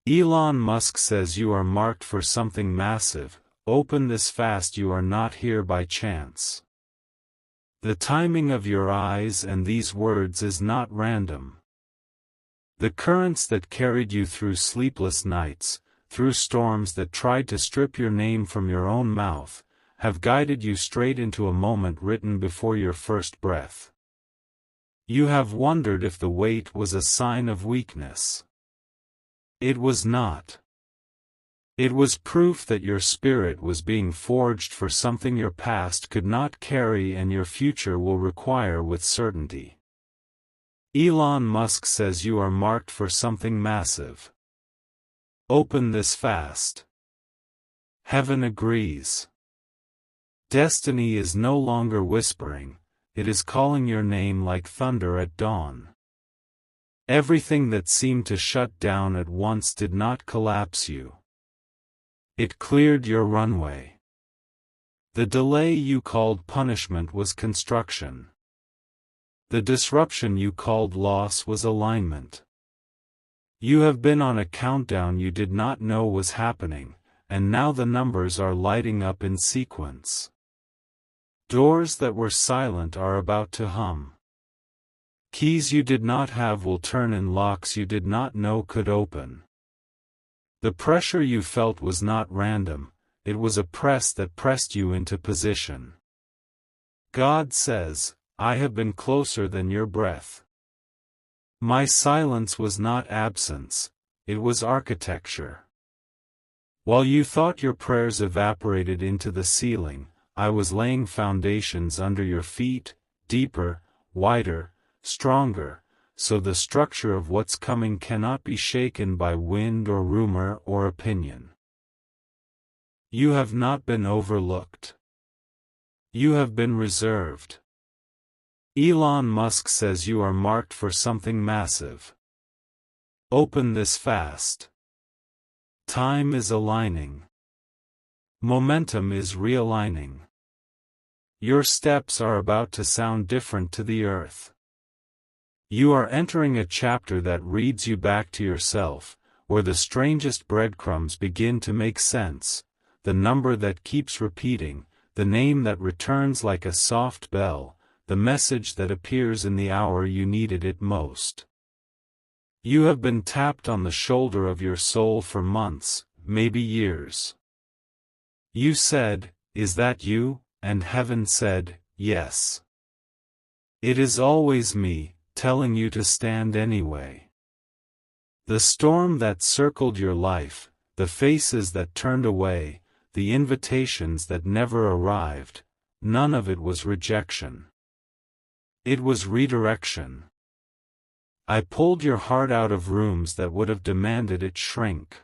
Elon Musk says you are marked for something massive. Open this fast, you are not here by chance. The timing of your eyes and these words is not random. The currents that carried you through sleepless nights, through storms that tried to strip your name from your own mouth, have guided you straight into a moment written before your first breath. You have wondered if the wait was a sign of weakness. It was not. It was proof that your spirit was being forged for something your past could not carry and your future will require with certainty. Elon Musk says you are marked for something massive. Open this fast. Heaven agrees. Destiny is no longer whispering, it is calling your name like thunder at dawn. Everything that seemed to shut down at once did not collapse you. It cleared your runway. The delay you called punishment was construction. The disruption you called loss was alignment. You have been on a countdown you did not know was happening, and now the numbers are lighting up in sequence. Doors that were silent are about to hum. Keys you did not have will turn in locks you did not know could open. The pressure you felt was not random, it was a press that pressed you into position. God says, I have been closer than your breath. My silence was not absence, it was architecture. While you thought your prayers evaporated into the ceiling, I was laying foundations under your feet, deeper, wider, stronger, so the structure of what's coming cannot be shaken by wind or rumor or opinion. You have not been overlooked. You have been reserved. Elon Musk says you are marked for something massive. Open this fast. Time is aligning. Momentum is realigning. Your steps are about to sound different to the earth. You are entering a chapter that reads you back to yourself, where the strangest breadcrumbs begin to make sense, the number that keeps repeating, the name that returns like a soft bell, the message that appears in the hour you needed it most. You have been tapped on the shoulder of your soul for months, maybe years. You said, "Is that you?" and heaven said, "Yes." It is always me, telling you to stand anyway. The storm that circled your life, the faces that turned away, the invitations that never arrived, none of it was rejection. It was redirection. I pulled your heart out of rooms that would have demanded it shrink.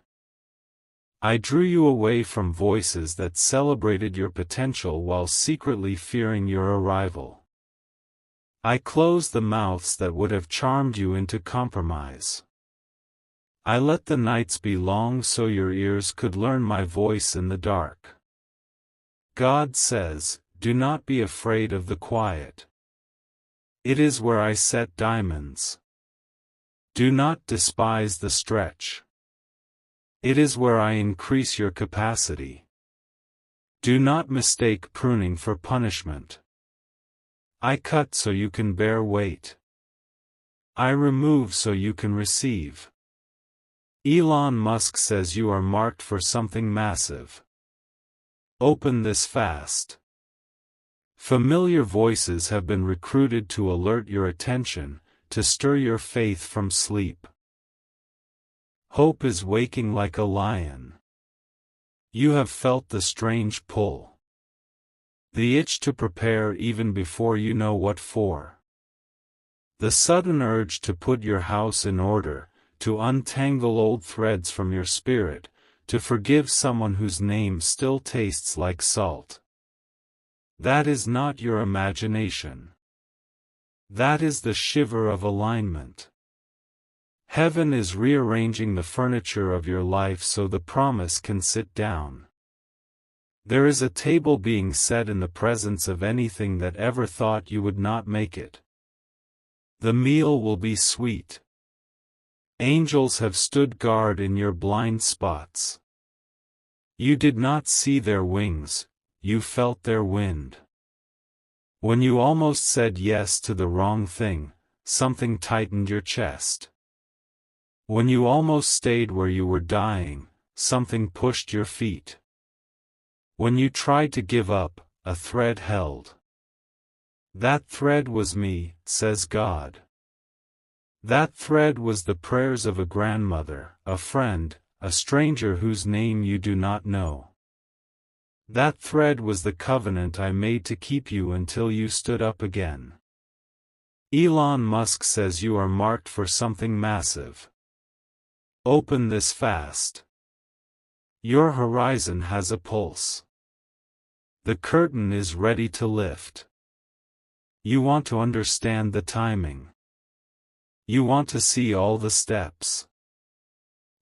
I drew you away from voices that celebrated your potential while secretly fearing your arrival. I closed the mouths that would have charmed you into compromise. I let the nights be long so your ears could learn my voice in the dark. God says, do not be afraid of the quiet. It is where I set diamonds. Do not despise the stretch. It is where I increase your capacity. Do not mistake pruning for punishment. I cut so you can bear weight. I remove so you can receive. Elon Musk says you are marked for something massive. Open this fast. Familiar voices have been recruited to alert your attention, to stir your faith from sleep. Hope is waking like a lion. You have felt the strange pull. The itch to prepare even before you know what for. The sudden urge to put your house in order, to untangle old threads from your spirit, to forgive someone whose name still tastes like salt. That is not your imagination. That is the shiver of alignment. Heaven is rearranging the furniture of your life so the promise can sit down. There is a table being set in the presence of anything that ever thought you would not make it. The meal will be sweet. Angels have stood guard in your blind spots. You did not see their wings, you felt their wind. When you almost said yes to the wrong thing, something tightened your chest. When you almost stayed where you were dying, something pushed your feet. When you tried to give up, a thread held. That thread was me, says God. That thread was the prayers of a grandmother, a friend, a stranger whose name you do not know. That thread was the covenant I made to keep you until you stood up again. Elon Musk says you are marked for something massive. Open this fast. Your horizon has a pulse. The curtain is ready to lift. You want to understand the timing. You want to see all the steps.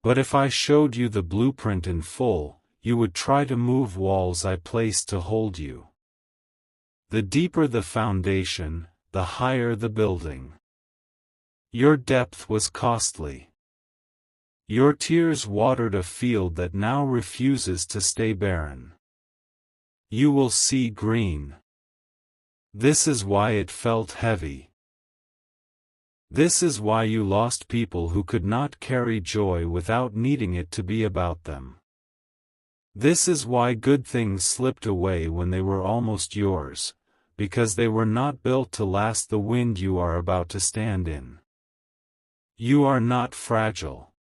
But if I showed you the blueprint in full, you would try to move walls I placed to hold you. The deeper the foundation, the higher the building. Your depth was costly. Your tears watered a field that now refuses to stay barren. You will see green. This is why it felt heavy. This is why you lost people who could not carry joy without needing it to be about them. This is why good things slipped away when they were almost yours, because they were not built to last the wind you are about to stand in. You are not fragile.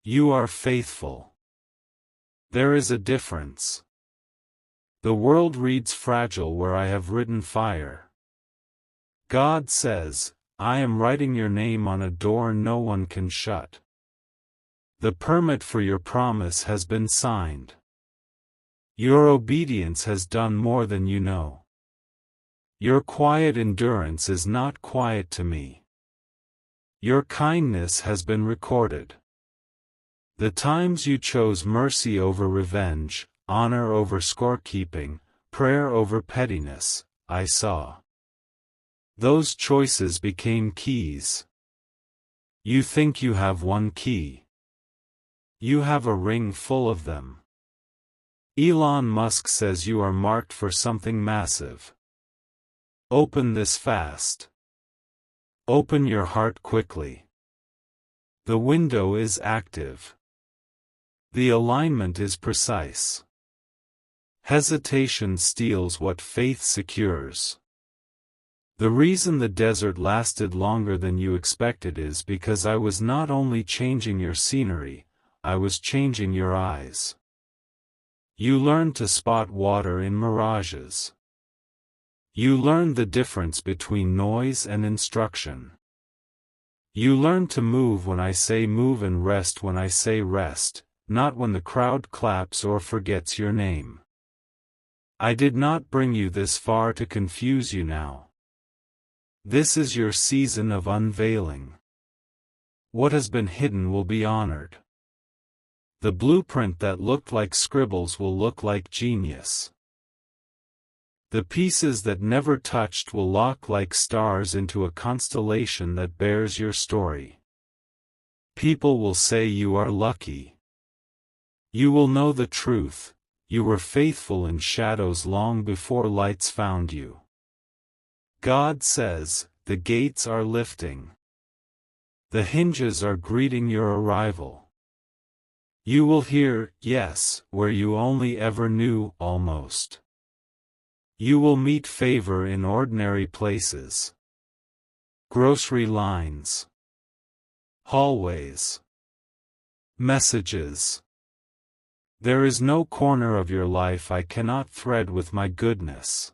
You are faithful. There is a difference. The world reads fragile where I have written fire. God says, I am writing your name on a door no one can shut. The permit for your promise has been signed. Your obedience has done more than you know. Your quiet endurance is not quiet to me. Your kindness has been recorded. The times you chose mercy over revenge, honor over scorekeeping, prayer over pettiness, I saw. Those choices became keys. You think you have one key. You have a ring full of them. Elon Musk says you are marked for something massive. Open this fast. Open your heart quickly. The window is active. The alignment is precise. Hesitation steals what faith secures. The reason the desert lasted longer than you expected is because I was not only changing your scenery, I was changing your eyes. You learned to spot water in mirages. You learned the difference between noise and instruction. You learned to move when I say move and rest when I say rest, not when the crowd claps or forgets your name. I did not bring you this far to confuse you now. This is your season of unveiling. What has been hidden will be honored. The blueprint that looked like scribbles will look like genius. The pieces that never touched will lock like stars into a constellation that bears your story. People will say you are lucky. You will know the truth, you were faithful in shadows long before lights found you. God says, the gates are lifting. The hinges are greeting your arrival. You will hear, yes, where you only ever knew, almost. You will meet favor in ordinary places. Grocery lines. Hallways. Messages. There is no corner of your life I cannot thread with my goodness.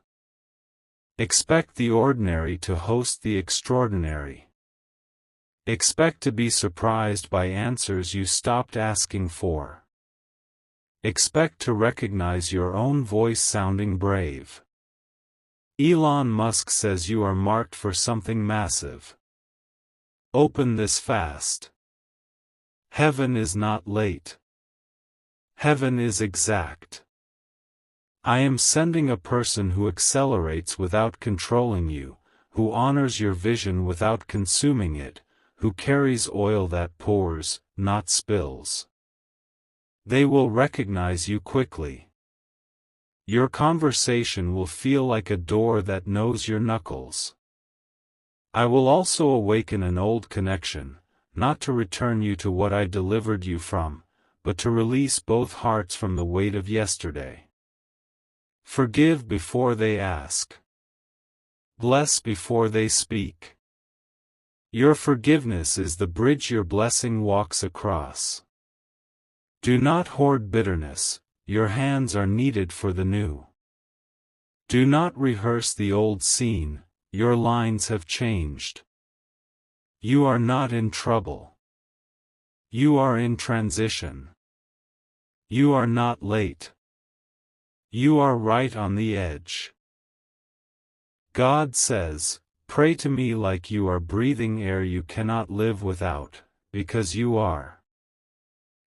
Expect the ordinary to host the extraordinary. Expect to be surprised by answers you stopped asking for. Expect to recognize your own voice sounding brave. Elon Musk says you are marked for something massive. Open this fast. Heaven is not late. Heaven is exact. I am sending a person who accelerates without controlling you, who honors your vision without consuming it, who carries oil that pours, not spills. They will recognize you quickly. Your conversation will feel like a door that knows your knuckles. I will also awaken an old connection, not to return you to what I delivered you from, but to release both hearts from the weight of yesterday. Forgive before they ask. Bless before they speak. Your forgiveness is the bridge your blessing walks across. Do not hoard bitterness, your hands are needed for the new. Do not rehearse the old scene, your lines have changed. You are not in trouble. You are in transition. You are not late. You are right on the edge. God says, pray to me like you are breathing air you cannot live without, because you are.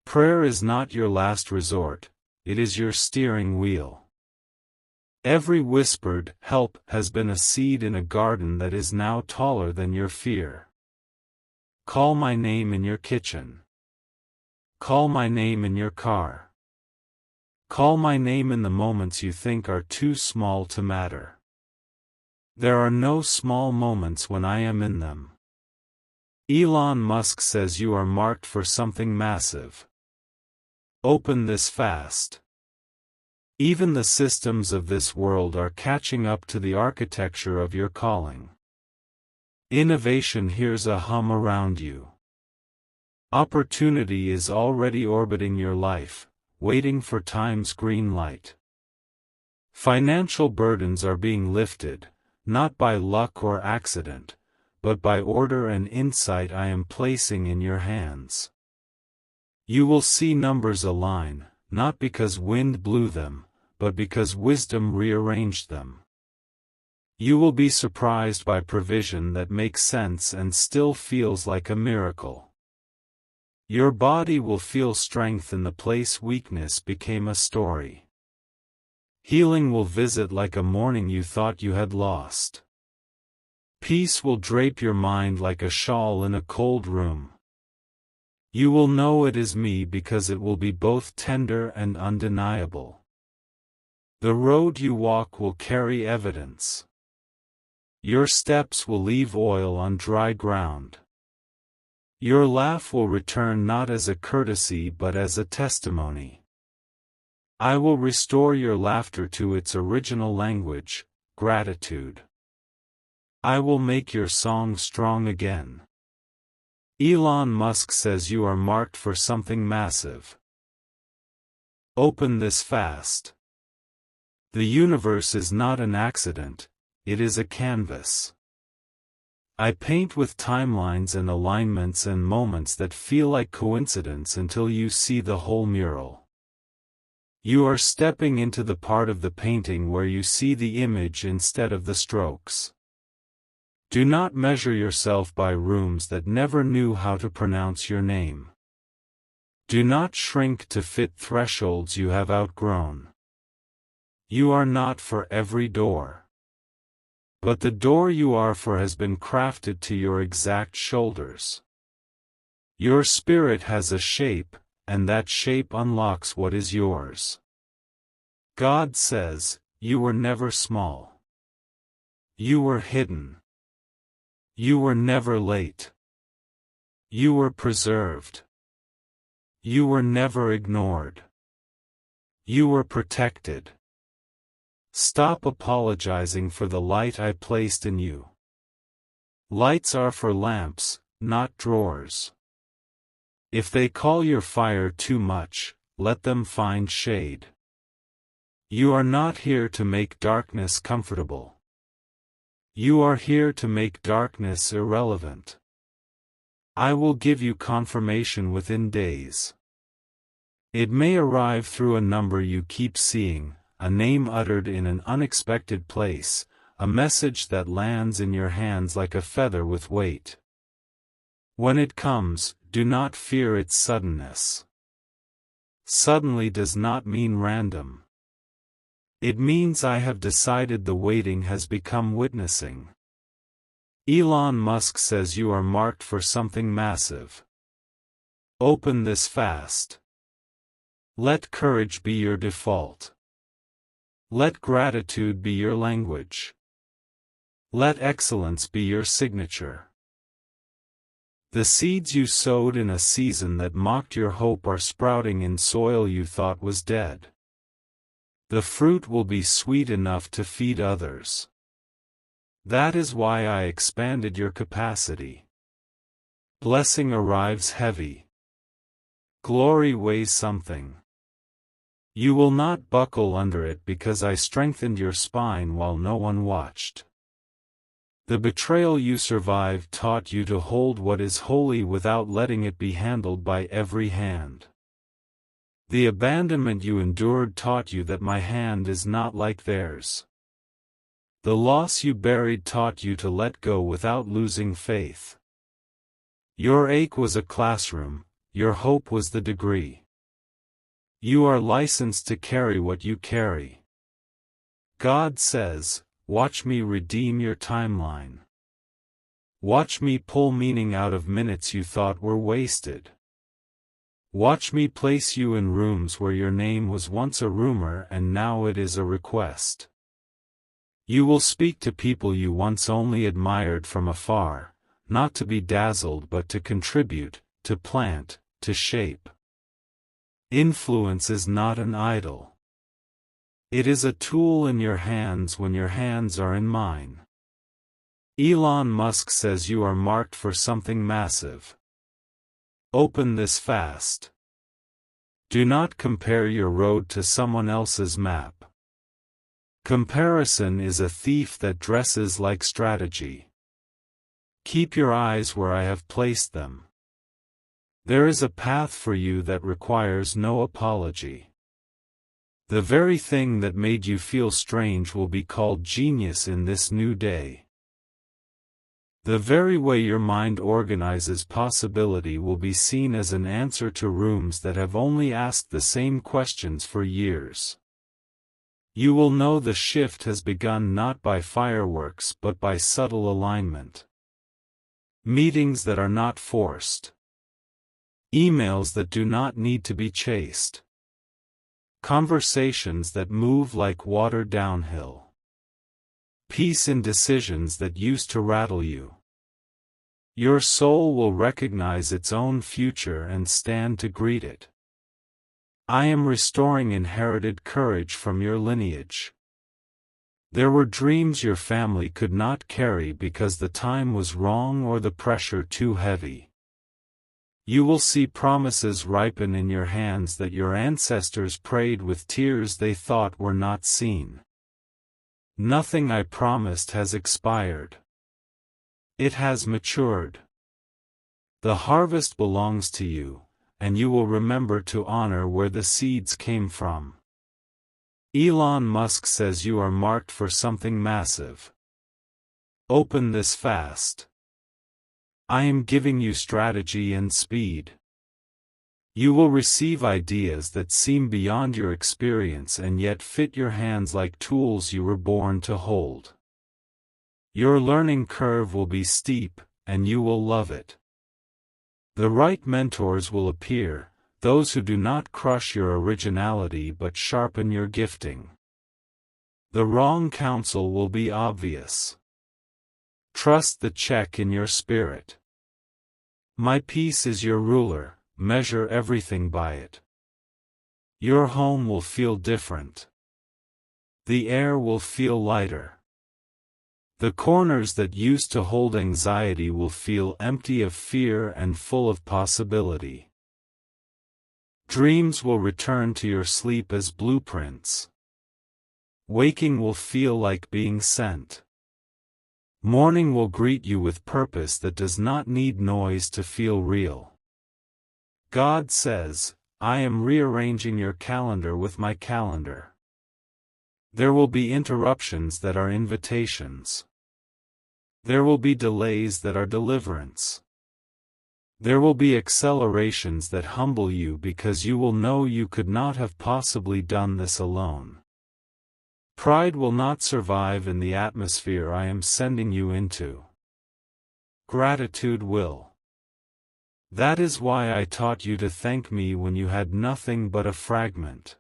Prayer is not your last resort, it is your steering wheel. Every whispered help has been a seed in a garden that is now taller than your fear. Call my name in your kitchen. Call my name in your car. Call my name in the moments you think are too small to matter. There are no small moments when I am in them. Elon Musk says you are marked for something massive. Open this fast. Even the systems of this world are catching up to the architecture of your calling. Innovation hears a hum around you. Opportunity is already orbiting your life, waiting for time's green light. Financial burdens are being lifted, not by luck or accident, but by order and insight I am placing in your hands. You will see numbers align, not because wind blew them, but because wisdom rearranged them. You will be surprised by provision that makes sense and still feels like a miracle. Your body will feel strength in the place weakness became a story. Healing will visit like a morning you thought you had lost. Peace will drape your mind like a shawl in a cold room. You will know it is me because it will be both tender and undeniable. The road you walk will carry evidence. Your steps will leave oil on dry ground. Your laugh will return not as a courtesy but as a testimony. I will restore your laughter to its original language, gratitude. I will make your song strong again. Elon Musk says you are marked for something massive. Open this fast. The universe is not an accident, it is a canvas. I paint with timelines and alignments and moments that feel like coincidence until you see the whole mural. You are stepping into the part of the painting where you see the image instead of the strokes. Do not measure yourself by rooms that never knew how to pronounce your name. Do not shrink to fit thresholds you have outgrown. You are not for every door. But the door you are for has been crafted to your exact shoulders. Your spirit has a shape, and that shape unlocks what is yours. God says, you were never small. You were hidden. You were never late. You were preserved. You were never ignored. You were protected. Stop apologizing for the light I placed in you. Lights are for lamps, not drawers. If they call your fire too much, let them find shade. You are not here to make darkness comfortable. You are here to make darkness irrelevant. I will give you confirmation within days. It may arrive through a number you keep seeing, a name uttered in an unexpected place, a message that lands in your hands like a feather with weight. When it comes, do not fear its suddenness. Suddenly does not mean random. It means I have decided the waiting has become witnessing. Elon Musk says you are marked for something massive. Open this fast. Let courage be your default. Let gratitude be your language. Let excellence be your signature. The seeds you sowed in a season that mocked your hope are sprouting in soil you thought was dead. The fruit will be sweet enough to feed others. That is why I expanded your capacity. Blessing arrives heavy. Glory weighs something. You will not buckle under it because I strengthened your spine while no one watched. The betrayal you survived taught you to hold what is holy without letting it be handled by every hand. The abandonment you endured taught you that my hand is not like theirs. The loss you buried taught you to let go without losing faith. Your ache was a classroom, your hope was the degree. You are licensed to carry what you carry. God says, watch me redeem your timeline. Watch me pull meaning out of minutes you thought were wasted. Watch me place you in rooms where your name was once a rumor and now it is a request. You will speak to people you once only admired from afar, not to be dazzled but to contribute, to plant, to shape. Influence is not an idol. It is a tool in your hands when your hands are in mine. Elon Musk says you are marked for something massive. Open this fast. Do not compare your road to someone else's map. Comparison is a thief that dresses like strategy. Keep your eyes where I have placed them. There is a path for you that requires no apology. The very thing that made you feel strange will be called genius in this new day. The very way your mind organizes possibility will be seen as an answer to rooms that have only asked the same questions for years. You will know the shift has begun not by fireworks but by subtle alignment. Meetings that are not forced. Emails that do not need to be chased. Conversations that move like water downhill. Peace in decisions that used to rattle you. Your soul will recognize its own future and stand to greet it. I am restoring inherited courage from your lineage. There were dreams your family could not carry because the time was wrong or the pressure too heavy. You will see promises ripen in your hands that your ancestors prayed with tears they thought were not seen. Nothing I promised has expired. It has matured. The harvest belongs to you, and you will remember to honor where the seeds came from. Elon Musk says you are marked for something massive. Open this fast. I am giving you strategy and speed. You will receive ideas that seem beyond your experience and yet fit your hands like tools you were born to hold. Your learning curve will be steep, and you will love it. The right mentors will appear, those who do not crush your originality but sharpen your gifting. The wrong counsel will be obvious. Trust the check in your spirit. My peace is your ruler, measure everything by it. Your home will feel different. The air will feel lighter. The corners that used to hold anxiety will feel empty of fear and full of possibility. Dreams will return to your sleep as blueprints. Waking will feel like being sent. Morning will greet you with purpose that does not need noise to feel real. God says, I am rearranging your calendar with my calendar. There will be interruptions that are invitations. There will be delays that are deliverance. There will be accelerations that humble you because you will know you could not have possibly done this alone. Pride will not survive in the atmosphere I am sending you into. Gratitude will. That is why I taught you to thank me when you had nothing but a fragment.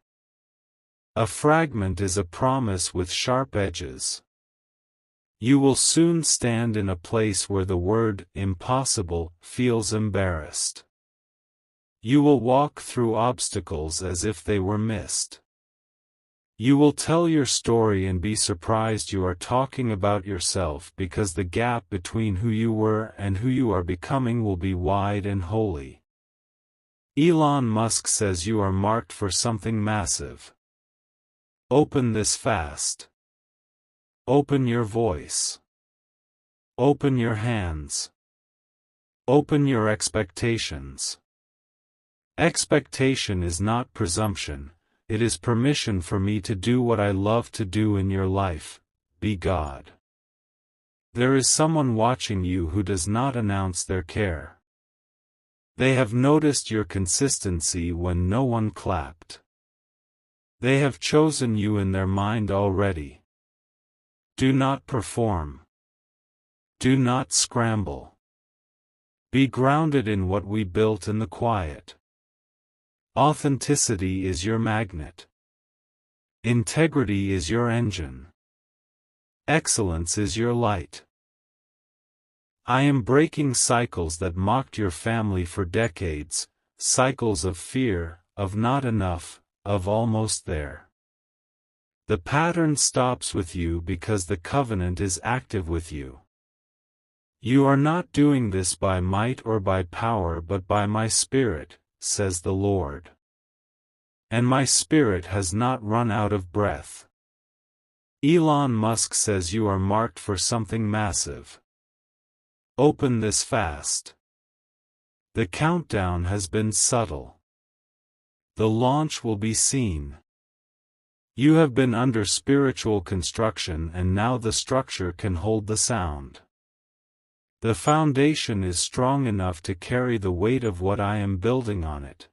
A fragment is a promise with sharp edges. You will soon stand in a place where the word impossible feels embarrassed. You will walk through obstacles as if they were mist. You will tell your story and be surprised you are talking about yourself because the gap between who you were and who you are becoming will be wide and holy. Elon Musk says you are marked for something massive. Open this fast. Open your voice. Open your hands. Open your expectations. Expectation is not presumption, it is permission for me to do what I love to do in your life, be God. There is someone watching you who does not announce their care. They have noticed your consistency when no one clapped. They have chosen you in their mind already. Do not perform. Do not scramble. Be grounded in what we built in the quiet. Authenticity is your magnet. Integrity is your engine. Excellence is your light. I am breaking cycles that mocked your family for decades, cycles of fear, of not enough, of almost there. The pattern stops with you because the covenant is active with you. You are not doing this by might or by power but by my Spirit, says the Lord. And my spirit has not run out of breath. Elon Musk says you are marked for something massive. Open this fast. The countdown has been subtle. The launch will be seen. You have been under spiritual construction and now the structure can hold the sound. The foundation is strong enough to carry the weight of what I am building on it.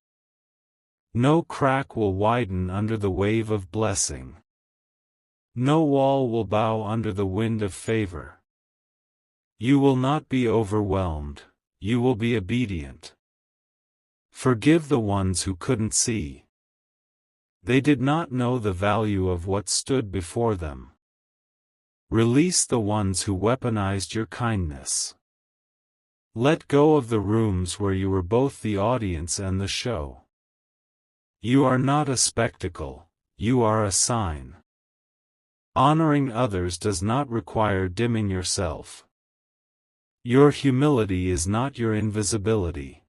No crack will widen under the wave of blessing. No wall will bow under the wind of favor. You will not be overwhelmed, you will be obedient. Forgive the ones who couldn't see. They did not know the value of what stood before them. Release the ones who weaponized your kindness. Let go of the rooms where you were both the audience and the show. You are not a spectacle, you are a sign. Honoring others does not require dimming yourself. Your humility is not your invisibility.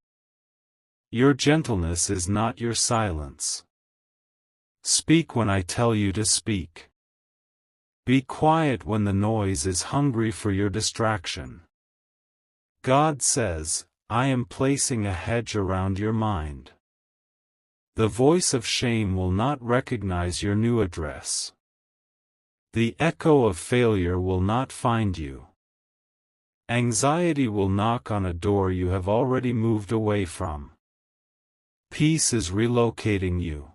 Your gentleness is not your silence. Speak when I tell you to speak. Be quiet when the noise is hungry for your distraction. God says, I am placing a hedge around your mind. The voice of shame will not recognize your new address. The echo of failure will not find you. Anxiety will knock on a door you have already moved away from. Peace is relocating you.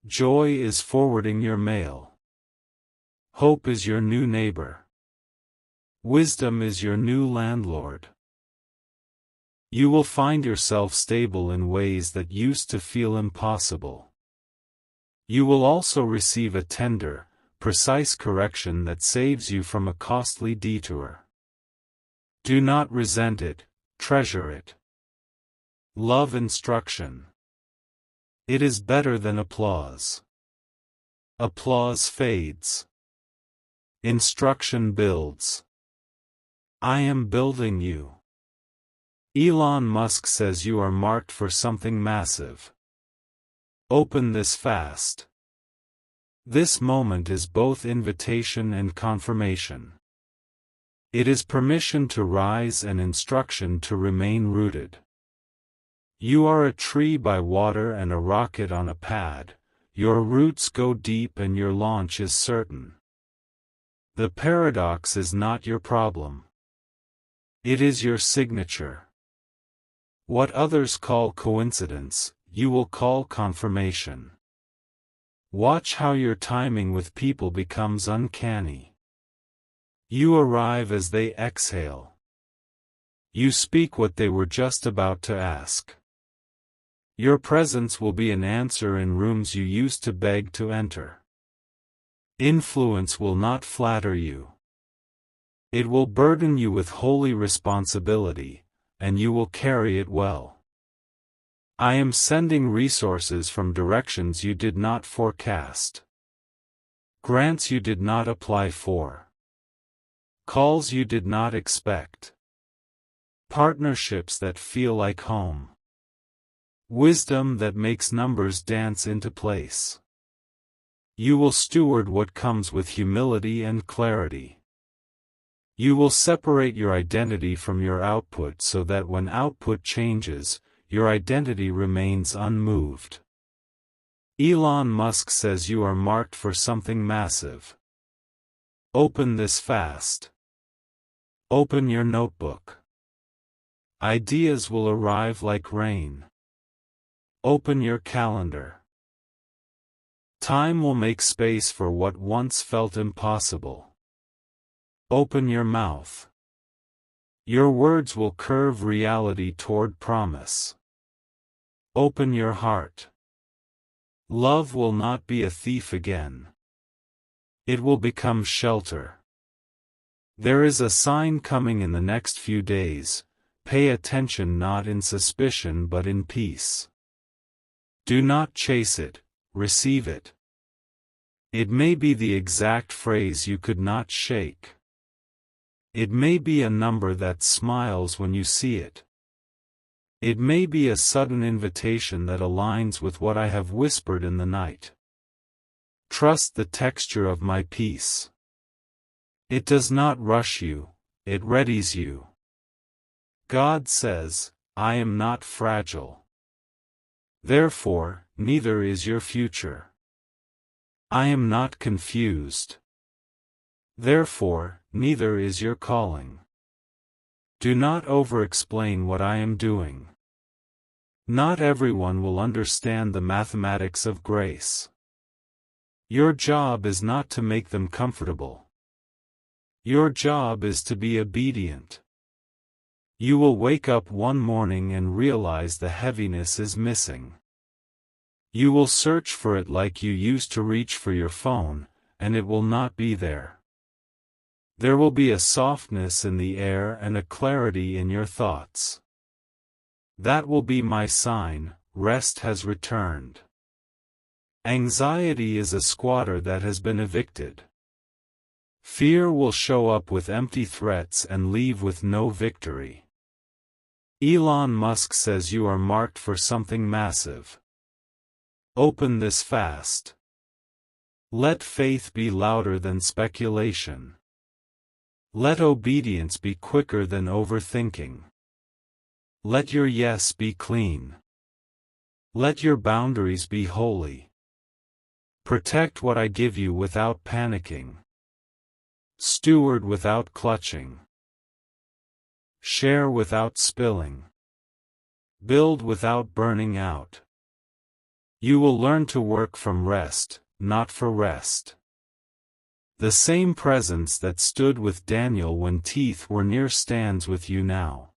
Joy is forwarding your mail. Hope is your new neighbor. Wisdom is your new landlord. You will find yourself stable in ways that used to feel impossible. You will also receive a tender, precise correction that saves you from a costly detour. Do not resent it, treasure it. Love instruction. It is better than applause. Applause fades. Instruction builds. I am building you. Elon Musk says you are marked for something massive. Open this fast. This moment is both invitation and confirmation. It is permission to rise and instruction to remain rooted. You are a tree by water and a rocket on a pad. Your roots go deep and your launch is certain. The paradox is not your problem. It is your signature. What others call coincidence, you will call confirmation. Watch how your timing with people becomes uncanny. You arrive as they exhale. You speak what they were just about to ask. Your presence will be an answer in rooms you used to beg to enter. Influence will not flatter you. It will burden you with holy responsibility, and you will carry it well. I am sending resources from directions you did not forecast. Grants you did not apply for. Calls you did not expect. Partnerships that feel like home. Wisdom that makes numbers dance into place. You will steward what comes with humility and clarity. You will separate your identity from your output so that when output changes, your identity remains unmoved. Elon Musk says you are marked for something massive. Open this fast. Open your notebook. Ideas will arrive like rain. Open your calendar. Time will make space for what once felt impossible. Open your mouth. Your words will curve reality toward promise. Open your heart. Love will not be a thief again. It will become shelter. There is a sign coming in the next few days. Pay attention, not in suspicion but in peace. Do not chase it, receive it. It may be the exact phrase you could not shake. It may be a number that smiles when you see it. It may be a sudden invitation that aligns with what I have whispered in the night. Trust the texture of my peace. It does not rush you, it readies you. God says, I am not fragile. Therefore, neither is your future. I am not confused. Therefore, neither is your calling. Do not over-explain what I am doing. Not everyone will understand the mathematics of grace. Your job is not to make them comfortable. Your job is to be obedient. You will wake up one morning and realize the heaviness is missing. You will search for it like you used to reach for your phone, and it will not be there. There will be a softness in the air and a clarity in your thoughts. That will be my sign, rest has returned. Anxiety is a squatter that has been evicted. Fear will show up with empty threats and leave with no victory. Elon Musk says you are marked for something massive. Open this fast. Let faith be louder than speculation. Let obedience be quicker than overthinking. Let your yes be clean. Let your boundaries be holy. Protect what I give you without panicking. Steward without clutching. Share without spilling. Build without burning out. You will learn to work from rest, not for rest. The same presence that stood with Daniel when teeth were near stands with you now.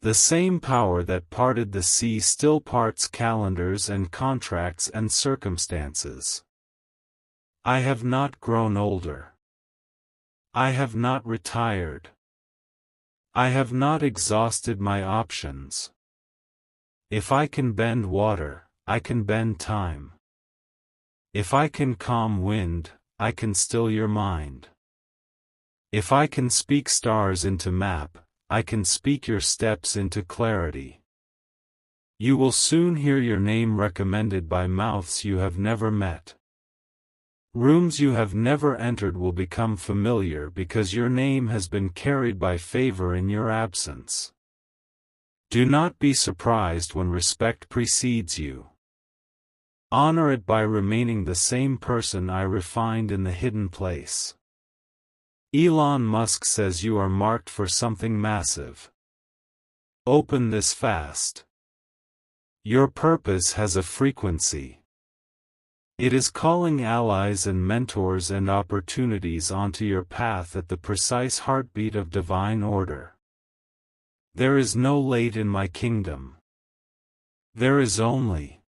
The same power that parted the sea still parts calendars and contracts and circumstances. I have not grown older. I have not retired. I have not exhausted my options. If I can bend water, I can bend time. If I can calm wind, I can still your mind. If I can speak stars into map, I can speak your steps into clarity. You will soon hear your name recommended by mouths you have never met. Rooms you have never entered will become familiar because your name has been carried by favor in your absence. Do not be surprised when respect precedes you. Honor it by remaining the same person I refined in the hidden place. Elon Musk says you are marked for something massive. Open this fast. Your purpose has a frequency. It is calling allies and mentors and opportunities onto your path at the precise heartbeat of divine order. There is no late in my kingdom. There is only